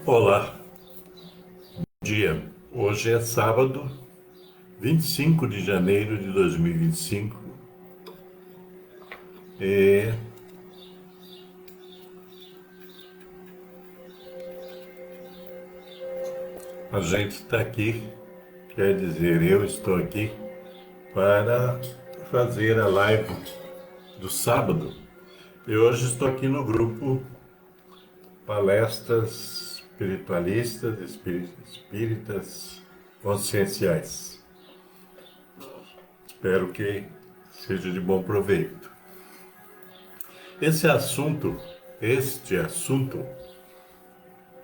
Olá, bom dia. Hoje é sábado, 25 de janeiro de 2025 e a gente está aqui, quer dizer, eu estou aqui para fazer a live do sábado. E hoje estou aqui no grupo Palestras Espiritualistas, Espíritas Conscienciais. Espero que seja de bom proveito. Este assunto,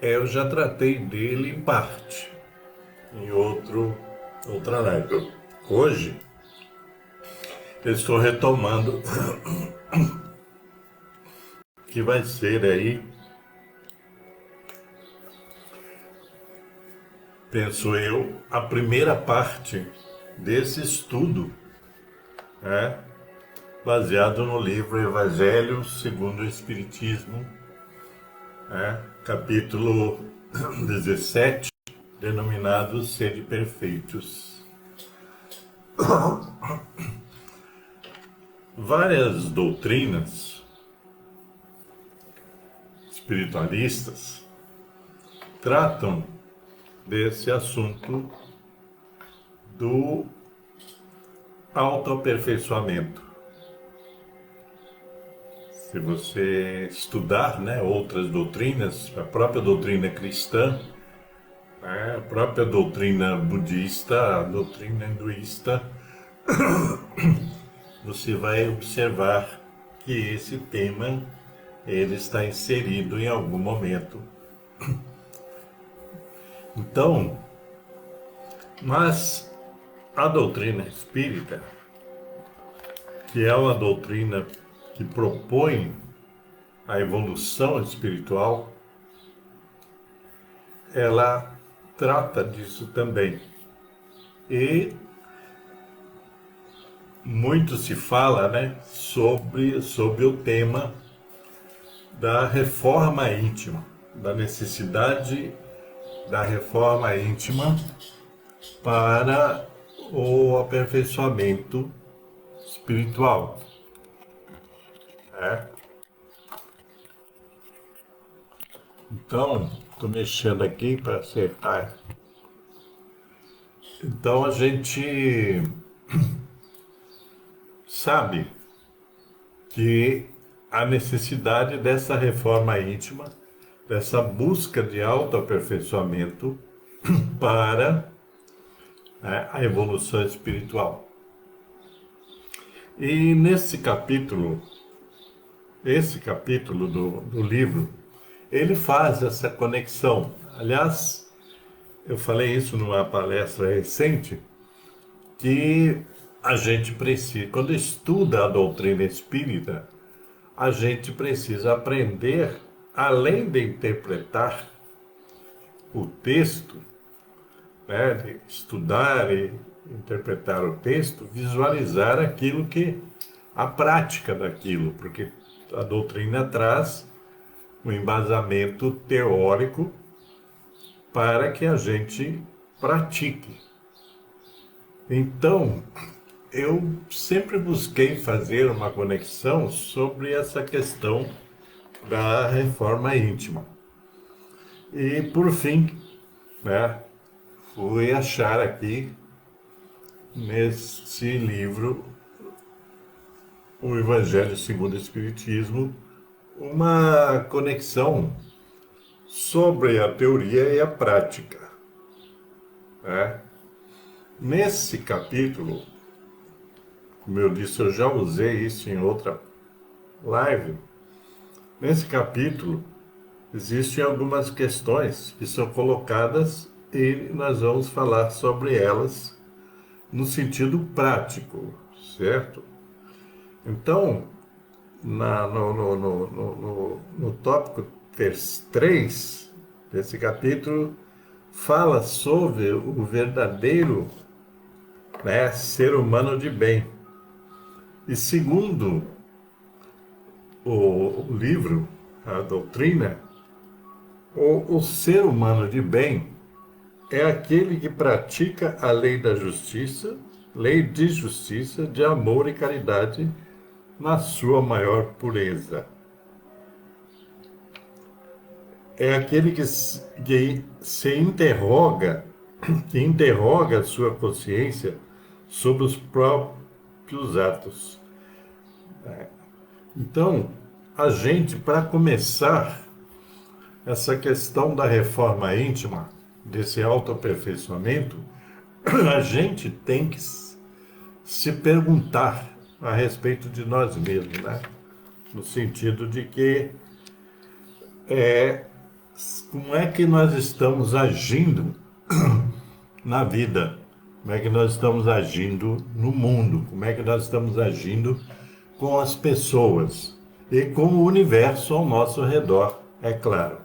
eu já tratei dele em parte, em outra live. Hoje, eu estou retomando, que vai ser aí, penso eu, a primeira parte desse estudo, né, baseado no livro Evangelho segundo o Espiritismo, né, capítulo 17, denominado Sede Perfeitos. Várias doutrinas espiritualistas tratam desse assunto do autoaperfeiçoamento. Se você estudar, né, outras doutrinas, a própria doutrina cristã, né, a própria doutrina budista, a doutrina hinduísta, você vai observar que esse tema ele está inserido em algum momento. Então, mas a doutrina espírita, que é uma doutrina que propõe a evolução espiritual, ela trata disso também. E muito se fala, né, sobre o tema da reforma íntima, da necessidade da reforma íntima para o aperfeiçoamento espiritual. Né? Então, estou mexendo aqui para acertar. Então, a gente sabe que a necessidade dessa reforma íntima, dessa busca de autoaperfeiçoamento para, né, a evolução espiritual. E esse capítulo do livro, ele faz essa conexão. Aliás, eu falei isso numa palestra recente, que a gente precisa, quando estuda a doutrina espírita, a gente precisa aprender, além de interpretar o texto, né, de estudar e interpretar o texto, visualizar aquilo que, a prática daquilo, porque a doutrina traz um embasamento teórico para que a gente pratique. Então, eu sempre busquei fazer uma conexão sobre essa questão da reforma íntima. E, por fim, né, fui achar aqui, nesse livro, O Evangelho segundo o Espiritismo, uma conexão sobre a teoria e a prática. Né? Nesse capítulo, como eu disse, eu já usei isso em outra live. Nesse capítulo, existem algumas questões que são colocadas e nós vamos falar sobre elas no sentido prático, certo? Então, no tópico 3 desse capítulo, fala sobre o verdadeiro, né, ser humano de bem. E segundo o livro, a doutrina, O ser humano de bem é aquele que pratica a lei de justiça, de amor e caridade na sua maior pureza. É aquele que se interroga, que interroga a sua consciência sobre os próprios atos. Então, a gente, para começar essa questão da reforma íntima, desse autoaperfeiçoamento, a gente tem que se perguntar a respeito de nós mesmos, né? No sentido de que como é que nós estamos agindo na vida, como é que nós estamos agindo no mundo, como é que nós estamos agindo com as pessoas e com o universo ao nosso redor, é claro.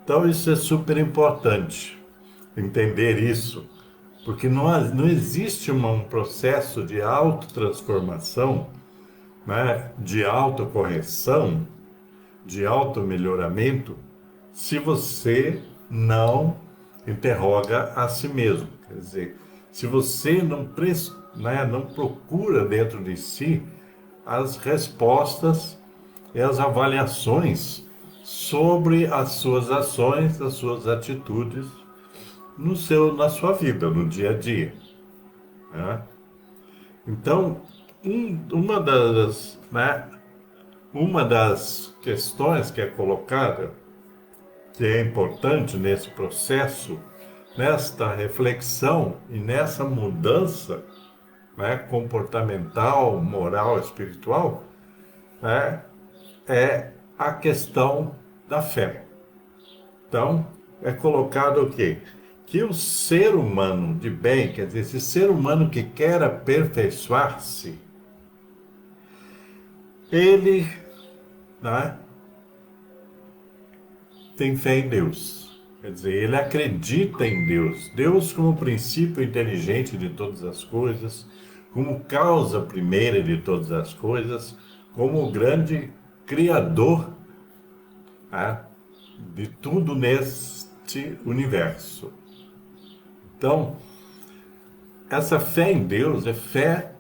Então isso é super importante, entender isso, porque não existe um processo de autotransformação, né, de autocorreção, de automelhoramento, se você não interroga a si mesmo. Quer dizer, se você não procura dentro de si as respostas e as avaliações sobre as suas ações, as suas atitudes na sua vida, no dia a dia, né? Então, uma das questões que é colocada, que é importante nesse processo, nesta reflexão e nessa mudança, né, comportamental, moral, espiritual, né, é a questão da fé. Então, é colocado o quê? Que o ser humano de bem, quer dizer, esse ser humano que quer aperfeiçoar-se, ele, né, tem fé em Deus. Quer dizer, ele acredita em Deus. Deus como princípio inteligente de todas as coisas, como causa primeira de todas as coisas, como o grande criador, né, de tudo neste universo. Então, essa fé em Deus é fé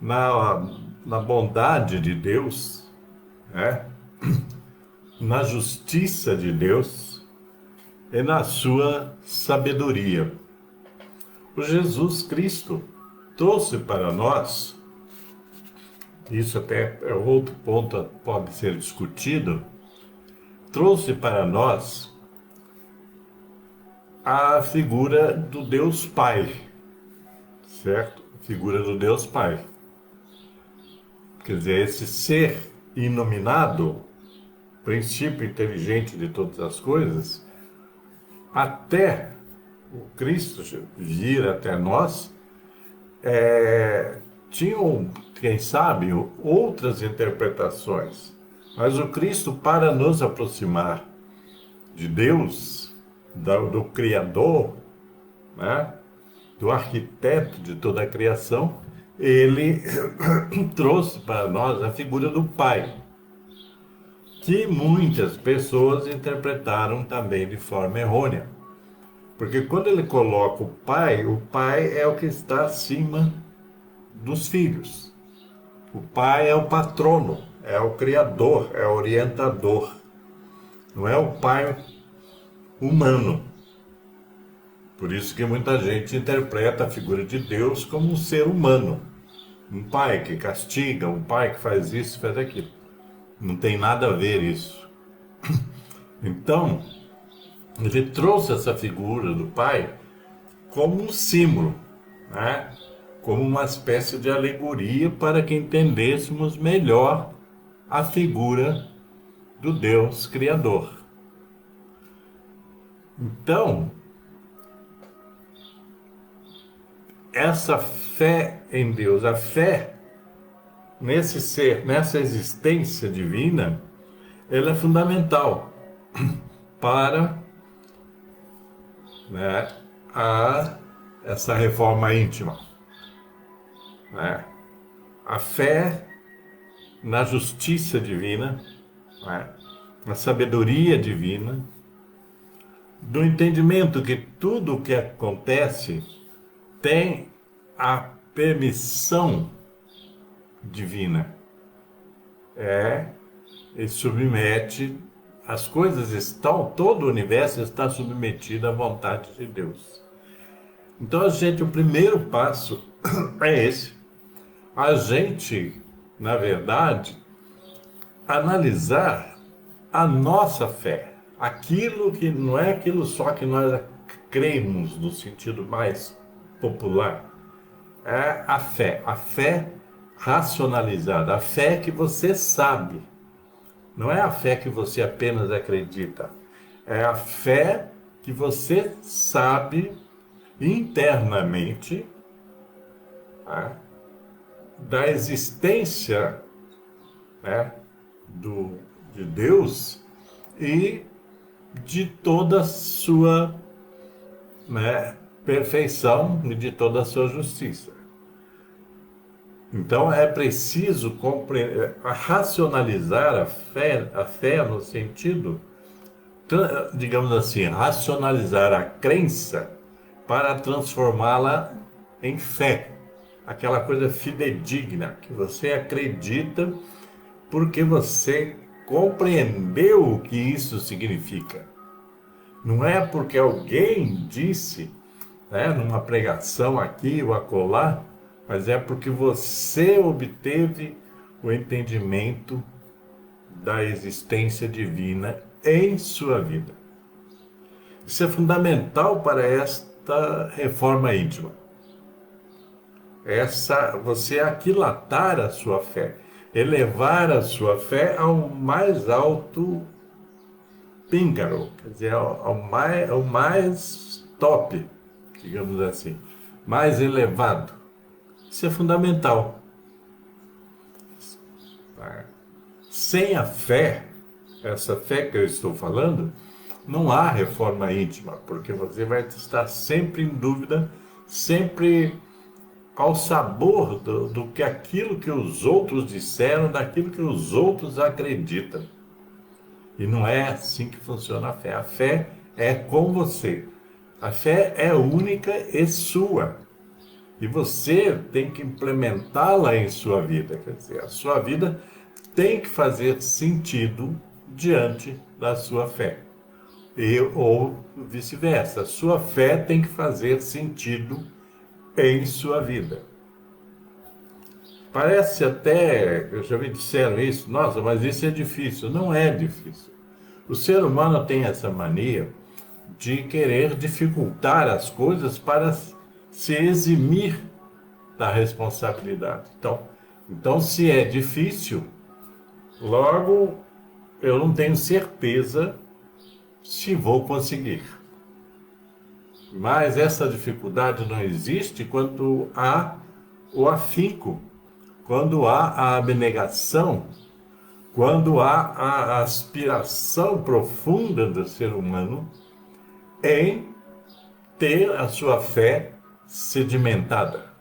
na bondade de Deus, né, na justiça de Deus e na sua sabedoria. O Jesus Cristo trouxe para nós, isso até é outro ponto que pode ser discutido, trouxe para nós a figura do Deus Pai, certo? A figura do Deus Pai. Quer dizer, esse ser inominado, princípio inteligente de todas as coisas, até o Cristo vir até nós, tinham, quem sabe, outras interpretações. Mas o Cristo, para nos aproximar de Deus, do Criador, né, do arquiteto de toda a criação, ele trouxe para nós a figura do Pai, que muitas pessoas interpretaram também de forma errônea. Porque quando ele coloca o Pai é o que está acima dos filhos. O Pai é o patrono, é o criador, é o orientador. Não é o Pai humano. Por isso que muita gente interpreta a figura de Deus como um ser humano. Um pai que castiga, um pai que faz isso, faz aquilo. Não tem nada a ver isso. Então, ele trouxe essa figura do pai como um símbolo, né? Como uma espécie de alegoria para que entendêssemos melhor a figura do Deus Criador. Então, essa fé em Deus, a fé nesse ser, nessa existência divina, ela é fundamental para, né, essa reforma íntima, né? A fé na justiça divina, né, a sabedoria divina, do entendimento que tudo o que acontece tem a permissão divina. E submete, as coisas estão, todo o universo está submetido à vontade de Deus. Então, o primeiro passo é esse. A gente, na verdade, analisar a nossa fé. Aquilo que não é aquilo só que nós cremos no sentido mais popular. É a fé racionalizada, a fé que você sabe. Não é a fé que você apenas acredita. É a fé que você sabe internamente, tá, da existência, né, de Deus e de toda a sua, né, perfeição e de toda a sua justiça. Então é preciso racionalizar a fé no sentido, digamos assim, racionalizar a crença para transformá-la em fé. Aquela coisa fidedigna, que você acredita porque você compreendeu o que isso significa. Não é porque alguém disse, né, numa pregação aqui ou acolá, mas é porque você obteve o entendimento da existência divina em sua vida. Isso é fundamental para esta reforma íntima. Você aquilatar a sua fé, elevar a sua fé ao mais alto píncaro, quer dizer, ao mais top, digamos assim, mais elevado. Isso é fundamental. Sem a fé, essa fé que eu estou falando, não há reforma íntima, porque você vai estar sempre em dúvida, sempre ao sabor do que aquilo que os outros disseram, daquilo que os outros acreditam. E não é assim que funciona a fé. A fé é com você. A fé é única e sua. E você tem que implementá-la em sua vida. Quer dizer, a sua vida tem que fazer sentido diante da sua fé. Ou vice-versa. A sua fé tem que fazer sentido em sua vida. Parece até, eu já me disseram isso, nossa, mas isso é difícil. Não é difícil. O ser humano tem essa mania de querer dificultar as coisas para se eximir da responsabilidade. Então, se é difícil, logo eu não tenho certeza se vou conseguir. Mas essa dificuldade não existe quando há o afinco, quando há a abnegação, quando há a aspiração profunda do ser humano em ter a sua fé sedimentada.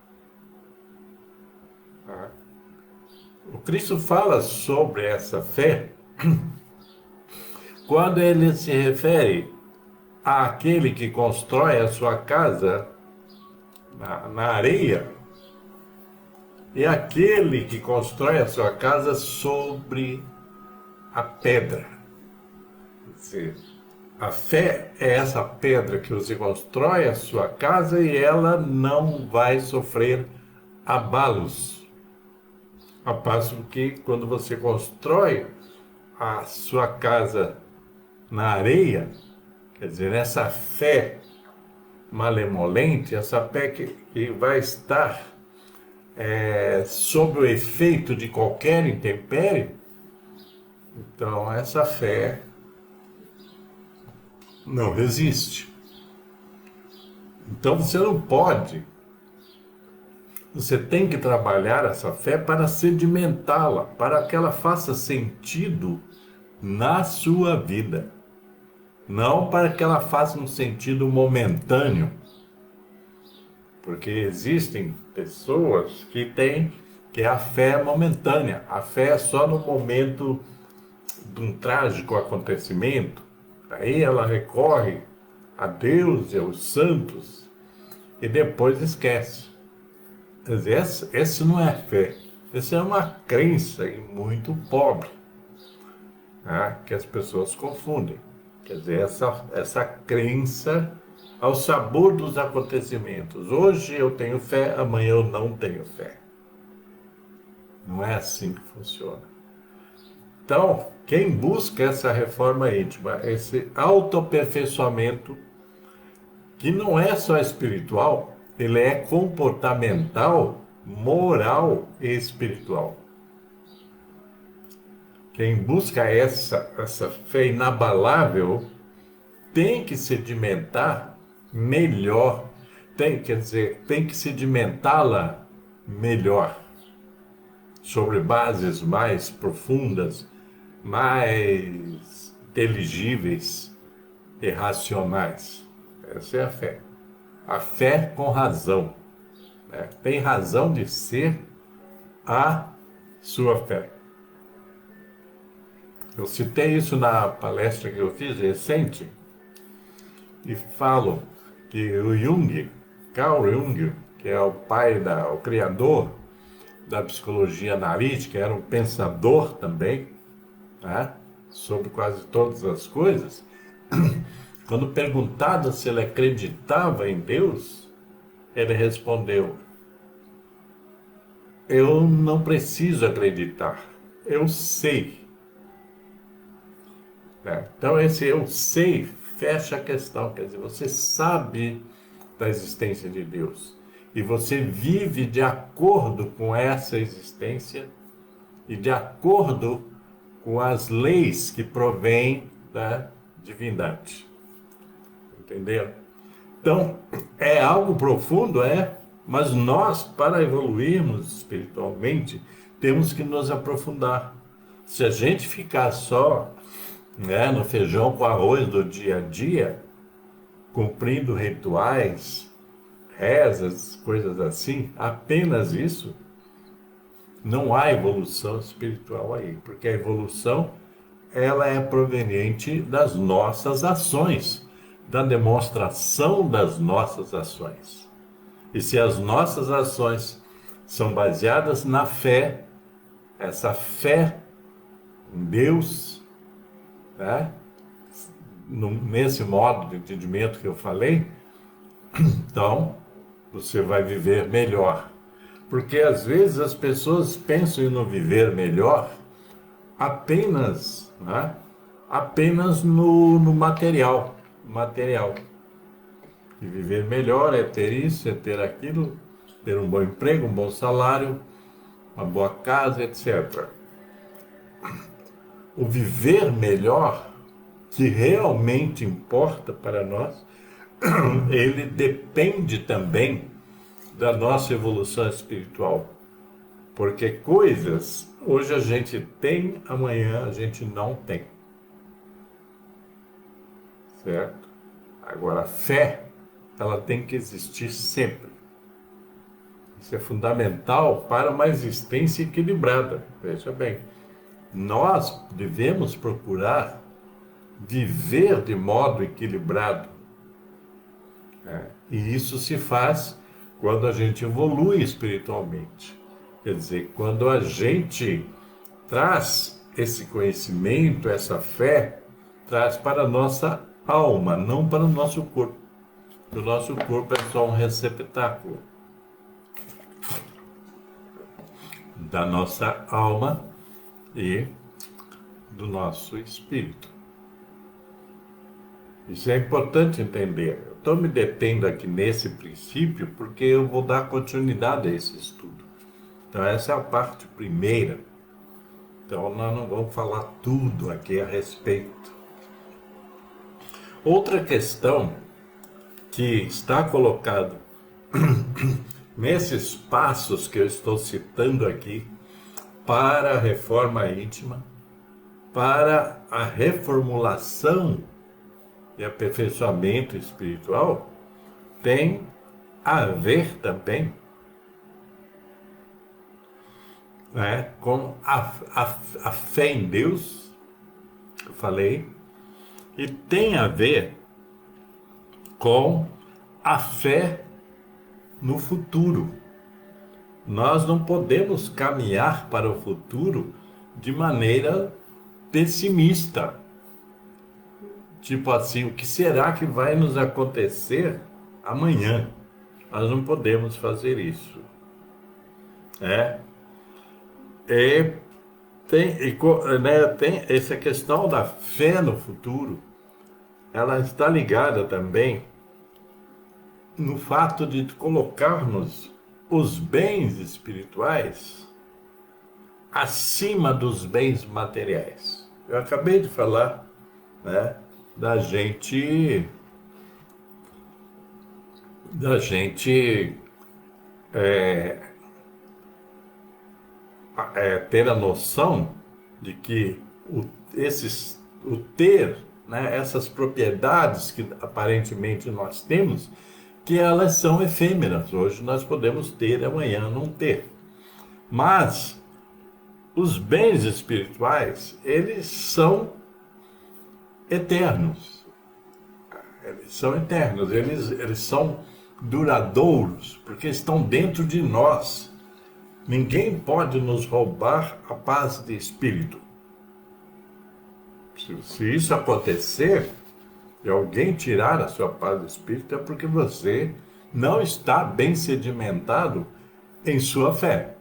O Cristo fala sobre essa fé quando ele se refere àquele que constrói a sua casa na areia e aquele que constrói a sua casa sobre a pedra. Quer dizer, a fé é essa pedra que você constrói a sua casa e ela não vai sofrer abalos. A passo que quando você constrói a sua casa na areia, quer dizer, essa fé malemolente, essa fé que vai estar sob o efeito de qualquer intempérie, então essa fé não resiste. Então você não pode, você tem que trabalhar essa fé para sedimentá-la, para que ela faça sentido na sua vida. Não para que ela faça um sentido momentâneo. Porque existem pessoas que têm que a fé é momentânea. A fé é só no momento de um trágico acontecimento, aí ela recorre a Deus e aos santos e depois esquece. Quer dizer, esse não é fé, essa é uma crença e muito pobre, né, que as pessoas confundem. Quer dizer, essa crença ao sabor dos acontecimentos. Hoje eu tenho fé, amanhã eu não tenho fé. Não é assim que funciona. Então, quem busca essa reforma íntima, esse autoaperfeiçoamento, que não é só espiritual, ele é comportamental, moral e espiritual. Quem busca essa fé inabalável tem que sedimentar melhor, tem que sedimentá-la melhor, sobre bases mais profundas, mais inteligíveis e racionais. Essa é a fé. A fé com razão, né? Tem razão de ser a sua fé. Eu citei isso na palestra que eu fiz recente e falo que o Jung, Carl Jung, que é o o criador da psicologia analítica, era um pensador também, né, sobre quase todas as coisas. Quando perguntado se ele acreditava em Deus, ele respondeu: eu não preciso acreditar, eu sei. Né? Então esse eu sei fecha a questão, quer dizer, você sabe da existência de Deus e você vive de acordo com essa existência e de acordo com as leis que provêm da divindade. Entendeu? Então, é algo profundo, mas nós, para evoluirmos espiritualmente, temos que nos aprofundar. Se a gente ficar só, né, no feijão com arroz do dia a dia, cumprindo rituais, rezas, coisas assim, apenas isso, não há evolução espiritual aí, porque a evolução ela é proveniente das nossas ações, da demonstração das nossas ações. E se as nossas ações são baseadas na fé, essa fé em Deus, né? Nesse modo de entendimento que eu falei, então você vai viver melhor. Porque às vezes as pessoas pensam em não viver melhor apenas, né? Apenas no material. E viver melhor é ter isso, é ter aquilo, ter um bom emprego, um bom salário, uma boa casa, etc. O viver melhor, que realmente importa para nós, ele depende também da nossa evolução espiritual. Porque coisas, hoje a gente tem, amanhã a gente não tem. Certo? Agora, a fé, ela tem que existir sempre. Isso é fundamental para uma existência equilibrada. Veja bem, nós devemos procurar viver de modo equilibrado. Né? E isso se faz quando a gente evolui espiritualmente. Quer dizer, quando a gente traz esse conhecimento, essa fé, traz para a nossa alma, não para o nosso corpo. O nosso corpo é só um receptáculo da nossa alma e do nosso espírito. Isso é importante entender. Eu estou me detendo aqui nesse princípio porque eu vou dar continuidade a esse estudo. Então essa é a parte primeira. Então nós não vamos falar tudo aqui a respeito. Outra questão que está colocado nesses passos que eu estou citando aqui para a reforma íntima, para a reformulação e aperfeiçoamento espiritual, tem a ver também, né, com a fé em Deus eu falei, e tem a ver com a fé no futuro. Nós não podemos caminhar para o futuro de maneira pessimista. Tipo assim, o que será que vai nos acontecer amanhã? Nós não podemos fazer isso. E tem essa questão da fé no futuro, ela está ligada também no fato de colocarmos os bens espirituais acima dos bens materiais. Eu acabei de falar, né, da gente ter a noção de que o ter, né, essas propriedades que aparentemente nós temos, que elas são efêmeras. Hoje nós podemos ter, amanhã não ter. Mas os bens espirituais, eles são eternos. Eles são eternos, eles são duradouros, porque estão dentro de nós. Ninguém pode nos roubar a paz de espírito. Se isso acontecer, e alguém tirar a sua paz de espírito, é porque você não está bem sedimentado em sua fé.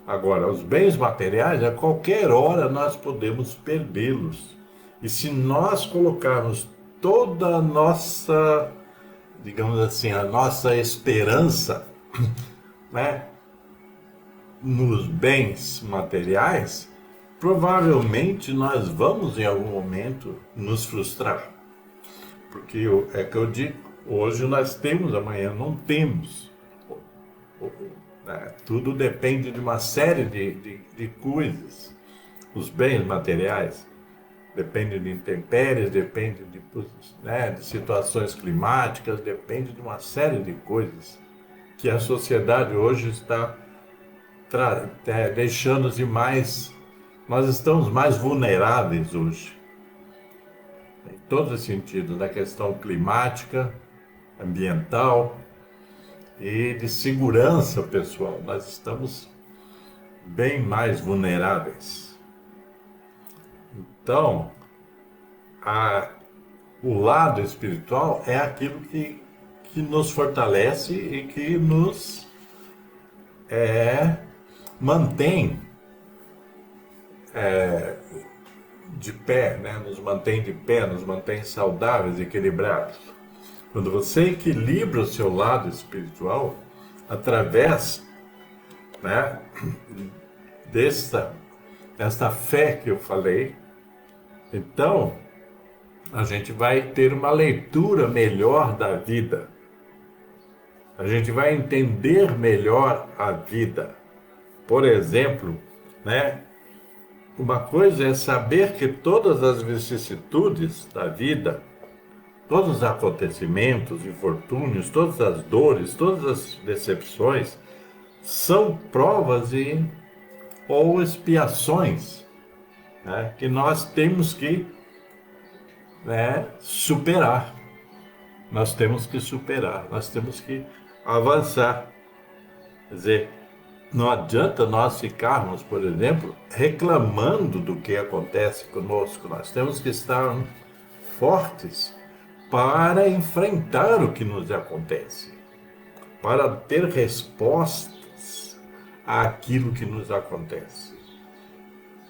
Agora, os bens materiais, a qualquer hora nós podemos perdê-los. E se nós colocarmos toda a nossa, digamos assim, a nossa esperança, né, nos bens materiais, provavelmente nós vamos em algum momento nos frustrar. Porque é que eu digo, hoje nós temos, amanhã não temos. Tudo depende de uma série de coisas. Os bens materiais dependem de intempéries, dependem de situações climáticas, depende de uma série de coisas que a sociedade hoje está deixando-se mais. Nós estamos mais vulneráveis hoje, em todos os sentidos, na questão climática, ambiental e de segurança pessoal. Nós estamos bem mais vulneráveis. Então, o lado espiritual é aquilo que nos fortalece e que nos mantém de pé, né? Nos mantém de pé, nos mantém saudáveis, equilibrados. Quando você equilibra o seu lado espiritual através, né, desta fé que eu falei, então a gente vai ter uma leitura melhor da vida. A gente vai entender melhor a vida. Por exemplo, né? Uma coisa é saber que todas as vicissitudes da vida, todos os acontecimentos, infortúnios, todas as dores, todas as decepções são provas ou expiações, né, que nós temos que, né, superar. Nós temos que superar, nós temos que avançar. Quer dizer, não adianta nós ficarmos, por exemplo, reclamando do que acontece conosco. Nós temos que estar fortes para enfrentar o que nos acontece, para ter respostas àquilo que nos acontece.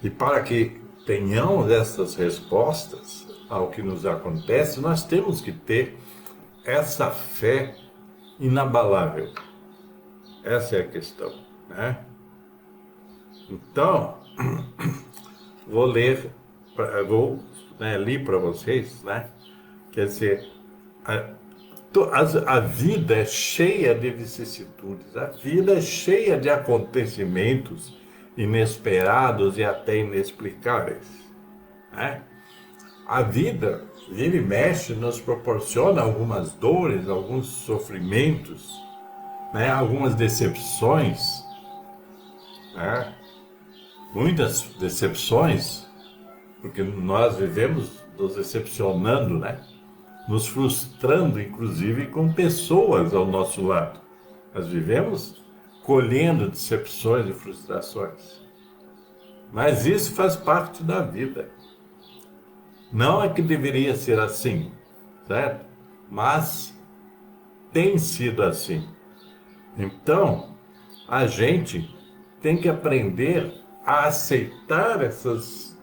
E para que tenhamos essas respostas ao que nos acontece, nós temos que ter essa fé inabalável. Essa é a questão, né? Então, vou ler para vocês, né? Quer dizer, a vida é cheia de vicissitudes, a vida é cheia de acontecimentos inesperados e até inexplicáveis, né? A vida, vira e mexe, nos proporciona algumas dores, alguns sofrimentos, né? Algumas decepções, né? muitas decepções, porque nós vivemos nos decepcionando, né? Nos frustrando, inclusive, com pessoas ao nosso lado. Nós vivemos colhendo decepções e frustrações. Mas isso faz parte da vida. Não é que deveria ser assim, certo? Mas tem sido assim. Então, a gente tem que aprender a aceitar essas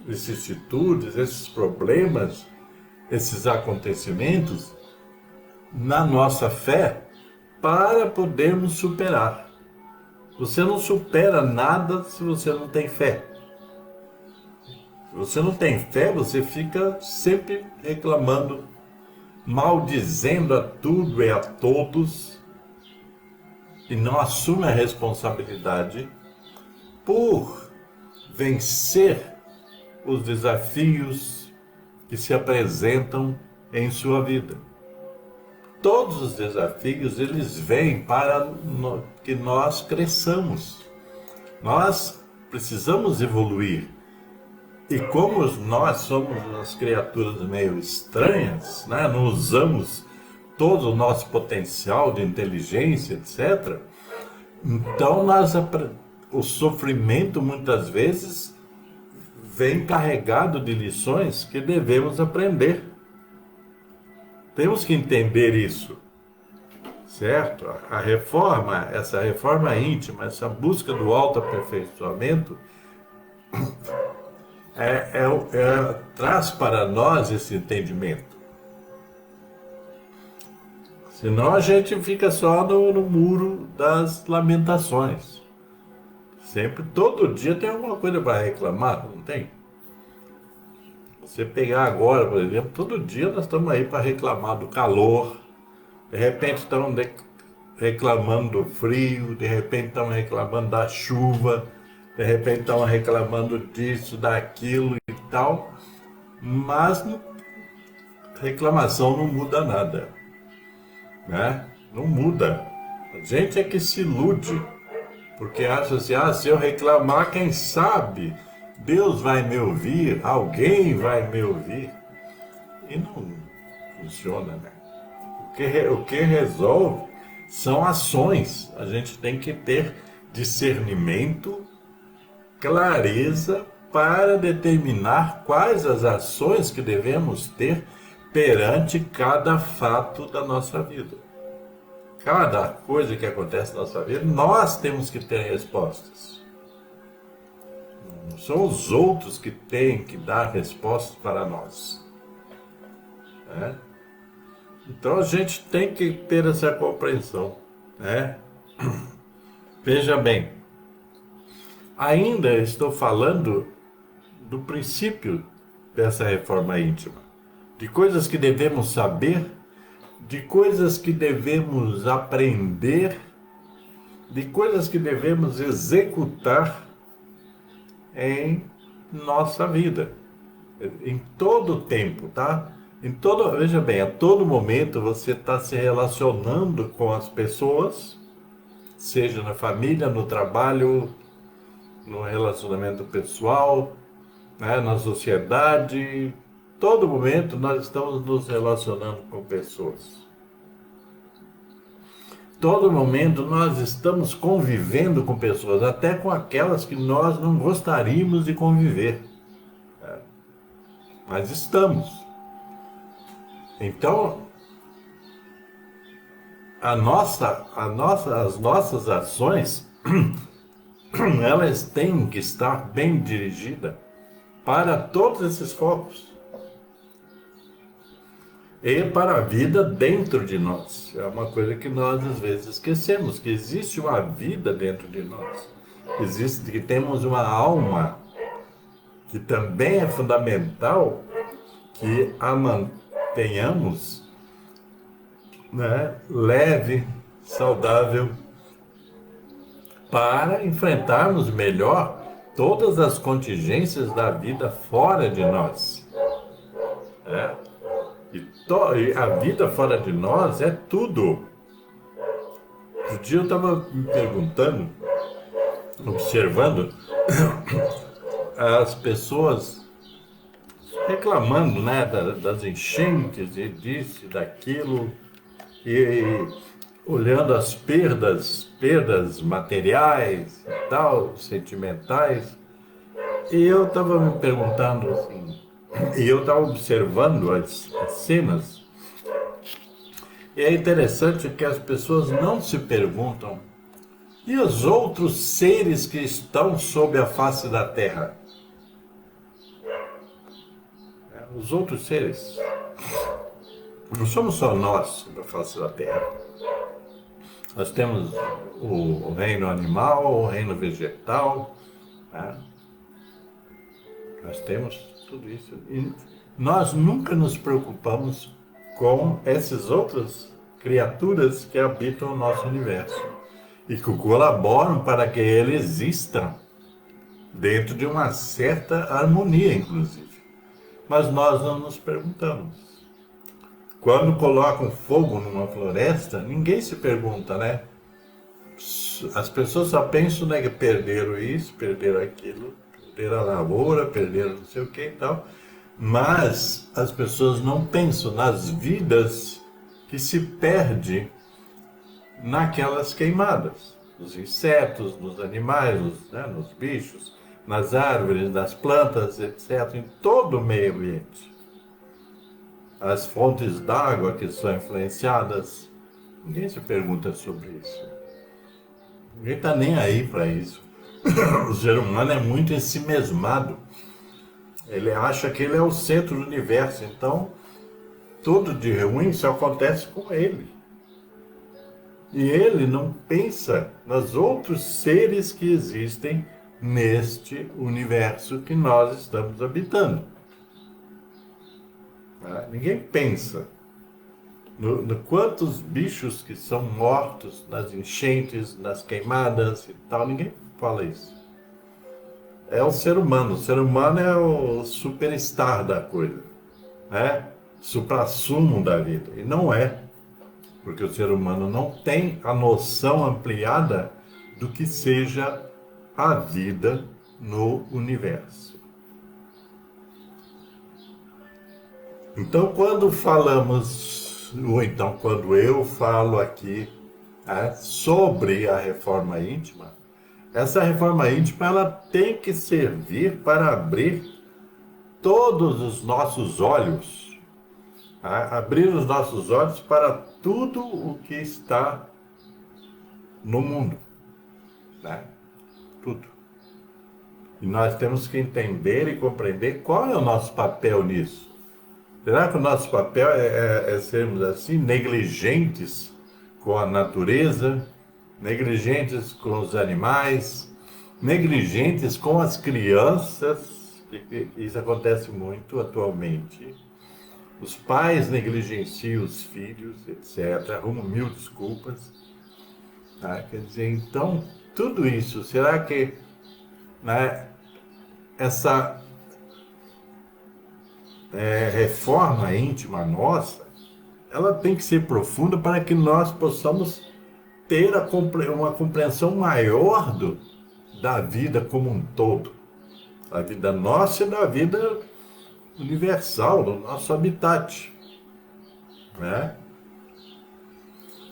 vicissitudes, esses problemas, esses acontecimentos na nossa fé para podermos superar. Você não supera nada se você não tem fé. Se você não tem fé, você fica sempre reclamando, maldizendo a tudo e a todos e não assume a responsabilidade por vencer os desafios que se apresentam em sua vida. Todos os desafios, eles vêm para que nós cresçamos. Nós precisamos evoluir. E como nós somos umas criaturas meio estranhas, né? Não usamos todo o nosso potencial de inteligência, etc. Então, o sofrimento, muitas vezes, vem carregado de lições que devemos aprender. Temos que entender isso, certo? A reforma, essa reforma íntima, essa busca do autoaperfeiçoamento, traz para nós esse entendimento. Senão a gente fica só no muro das lamentações. Sempre, todo dia tem alguma coisa para reclamar, não tem? Você pegar agora, por exemplo, todo dia nós estamos aí para reclamar do calor, de repente estamos reclamando do frio, de repente estamos reclamando da chuva, de repente estamos reclamando disso, daquilo e tal, mas reclamação não muda nada, né? Não muda. A gente é que se ilude, porque acha assim, se eu reclamar, quem sabe Deus vai me ouvir, alguém vai me ouvir. E não funciona, né? O que resolve são ações. A gente tem que ter discernimento, clareza para determinar quais as ações que devemos ter perante cada fato da nossa vida. Cada coisa que acontece na nossa vida, nós temos que ter respostas. Não são os outros que têm que dar respostas para nós. Né? Então a gente tem que ter essa compreensão. Né? Veja bem, ainda estou falando do princípio dessa reforma íntima, de coisas que devemos saber, de coisas que devemos aprender, de coisas que devemos executar em nossa vida, em todo o tempo, tá? Veja bem, a todo momento você está se relacionando com as pessoas, seja na família, no trabalho, no relacionamento pessoal, né, na sociedade. Todo momento nós estamos nos relacionando com pessoas. Todo momento nós estamos convivendo com pessoas, até com aquelas que nós não gostaríamos de conviver. Mas estamos. Então, as nossas ações, elas têm que estar bem dirigidas para todos esses focos. E para a vida dentro de nós. É uma coisa que nós às vezes esquecemos, que existe uma vida dentro de nós. Que temos uma alma que também é fundamental que a mantenhamos, né, leve, saudável, para enfrentarmos melhor todas as contingências da vida fora de nós. E a vida fora de nós é tudo. Outro dia eu estava me perguntando, observando as pessoas reclamando, né, das enchentes e disso e daquilo, e olhando as perdas materiais e tal, sentimentais. E eu estava me perguntando assim, e eu estava observando as cenas, e é interessante que as pessoas não se perguntam: e os outros seres que estão sob a face da Terra? Os outros seres. Não somos só nós sobre a face da Terra. Nós temos o reino animal, o reino vegetal, né? Nós temos tudo isso. E nós nunca nos preocupamos com essas outras criaturas que habitam o nosso universo e que colaboram para que ele exista dentro de uma certa harmonia, inclusive. Mas nós não nos perguntamos. Quando colocam fogo numa floresta, ninguém se pergunta, né? As pessoas só pensam, né, que perderam isso, perderam aquilo, perderam a lavoura, perderam não sei o que e tal. Mas as pessoas não pensam nas vidas que se perdem naquelas queimadas. Nos insetos, nos animais, nos bichos, nas árvores, nas plantas, etc. Em todo o meio ambiente. As fontes d'água que são influenciadas. Ninguém se pergunta sobre isso. Ninguém está nem aí para isso. O ser humano é muito ensimesmado. Ele acha que ele é o centro do universo. Então, tudo de ruim só acontece com ele. E ele não pensa nos outros seres que existem neste universo que nós estamos habitando. Ninguém pensa no quantos bichos que são mortos nas enchentes, nas queimadas e tal. Ninguém fala isso. É o ser humano. O ser humano é o superstar da coisa, né? Suprassumo da vida. E não é, porque o ser humano não tem a noção ampliada do que seja a vida no universo. Então, quando falamos, ou então quando eu falo aqui, sobre a reforma íntima, essa reforma íntima ela tem que servir para abrir todos os nossos olhos, abrir os nossos olhos para tudo o que está no mundo, né? Tudo. E nós temos que entender e compreender qual é o nosso papel nisso. Será que o nosso papel é sermos assim, negligentes com a natureza, negligentes com os animais, negligentes com as crianças? Isso acontece muito atualmente. Os pais negligenciam os filhos, etc. Arrumam mil desculpas. Quer dizer, então, tudo isso, será que, né, essa reforma íntima nossa, ela tem que ser profunda para que nós possamos ter uma compreensão maior da vida como um todo, da vida nossa e da vida universal, do nosso habitat, né?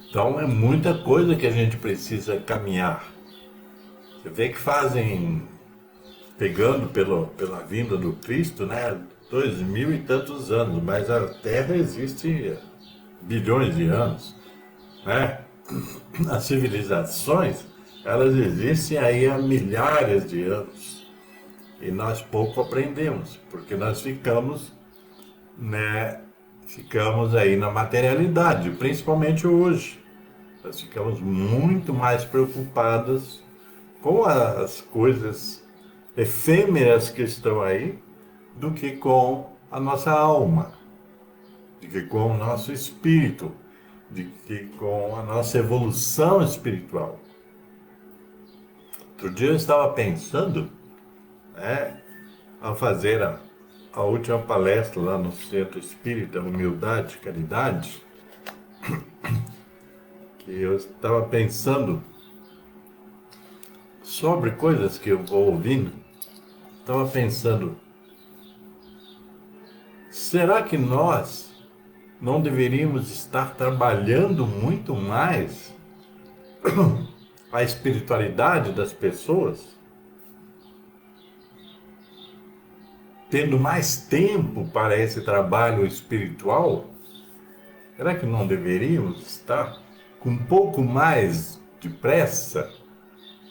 Então é muita coisa que a gente precisa caminhar. Você vê que fazem, pegando pela vinda do Cristo, né, 2000 e tantos anos, mas a Terra existe bilhões de anos, né? As civilizações, elas existem aí há milhares de anos e nós pouco aprendemos, porque nós ficamos, né, ficamos aí na materialidade, principalmente hoje. Nós ficamos muito mais preocupados com as coisas efêmeras que estão aí do que com a nossa alma, do que com o nosso espírito, de que com a nossa evolução espiritual. Outro dia eu estava pensando, né, ao fazer a última palestra lá no Centro Espírita Humildade e Caridade, que eu estava pensando sobre coisas que eu vou ouvindo, estava pensando, será que nós não deveríamos estar trabalhando muito mais a espiritualidade das pessoas? Tendo mais tempo para esse trabalho espiritual? Será que não deveríamos estar com um pouco mais de pressa?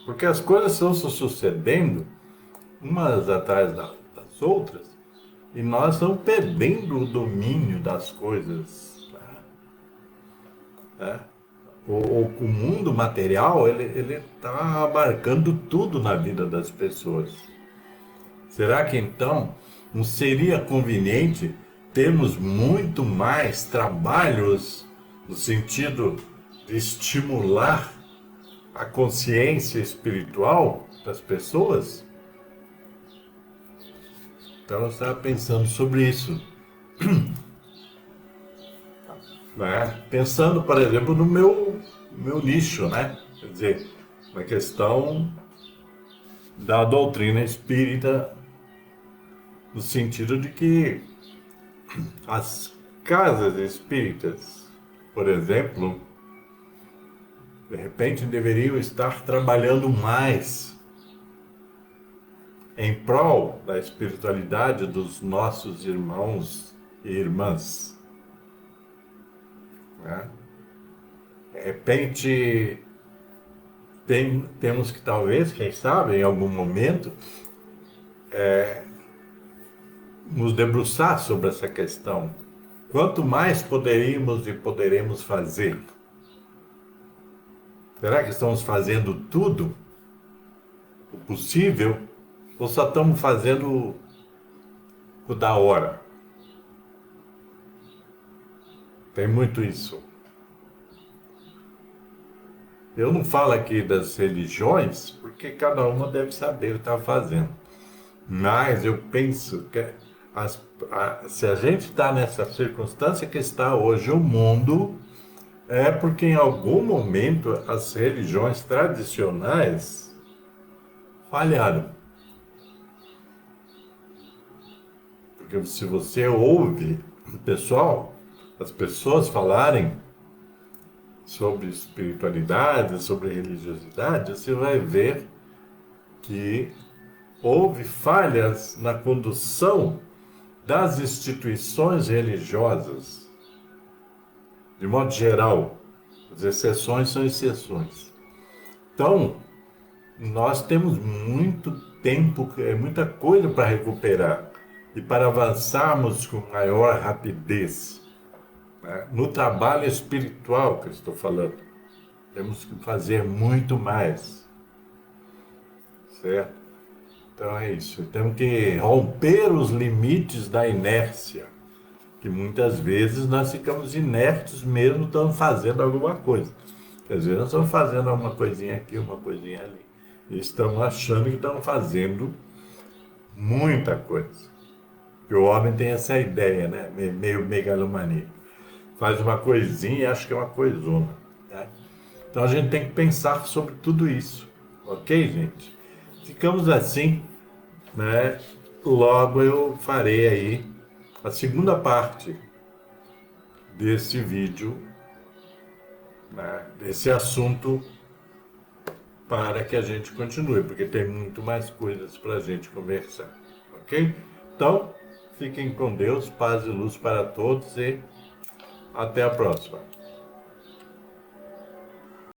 Porque as coisas estão se sucedendo umas atrás das outras e nós estamos perdendo o domínio das coisas, né? O mundo material, ele está abarcando tudo na vida das pessoas. Será que então não seria conveniente termos muito mais trabalhos no sentido de estimular a consciência espiritual das pessoas? Então eu estava pensando sobre isso, né? Pensando, por exemplo, no meu nicho, né? Quer dizer, na questão da doutrina espírita, no sentido de que as casas espíritas, por exemplo, de repente deveriam estar trabalhando mais em prol da espiritualidade dos nossos irmãos e irmãs, né? De repente temos que talvez, quem sabe, em algum momento, nos debruçar sobre essa questão. Quanto mais poderíamos e poderemos fazer? Será que estamos fazendo tudo o possível ou só estamos fazendo o da hora? Tem muito isso. Eu não falo aqui das religiões, porque cada uma deve saber o que está fazendo. Mas eu penso que se a gente está nessa circunstância que está hoje o mundo, é porque em algum momento as religiões tradicionais falharam. Porque se você ouve as pessoas falarem sobre espiritualidade, sobre religiosidade, você vai ver que houve falhas na condução das instituições religiosas, de modo geral. As exceções são exceções. Então, nós temos muito tempo, muita coisa para recuperar e para avançarmos com maior rapidez, né? No trabalho espiritual que eu estou falando, temos que fazer muito mais, certo? Então é isso, temos que romper os limites da inércia, que muitas vezes nós ficamos inertes mesmo estamos fazendo alguma coisa. Às vezes nós estamos fazendo uma coisinha aqui, uma coisinha ali, e estamos achando que estamos fazendo muita coisa. E o homem tem essa ideia, né? Meio megalomaníaco. Faz uma coisinha e acha que é uma coisona, né? Então a gente tem que pensar sobre tudo isso, ok, gente? Ficamos assim, né? Logo eu farei aí a segunda parte desse vídeo, né? Desse assunto, para que a gente continue, porque tem muito mais coisas para a gente conversar, ok? Então, fiquem com Deus, paz e luz para todos e até a próxima.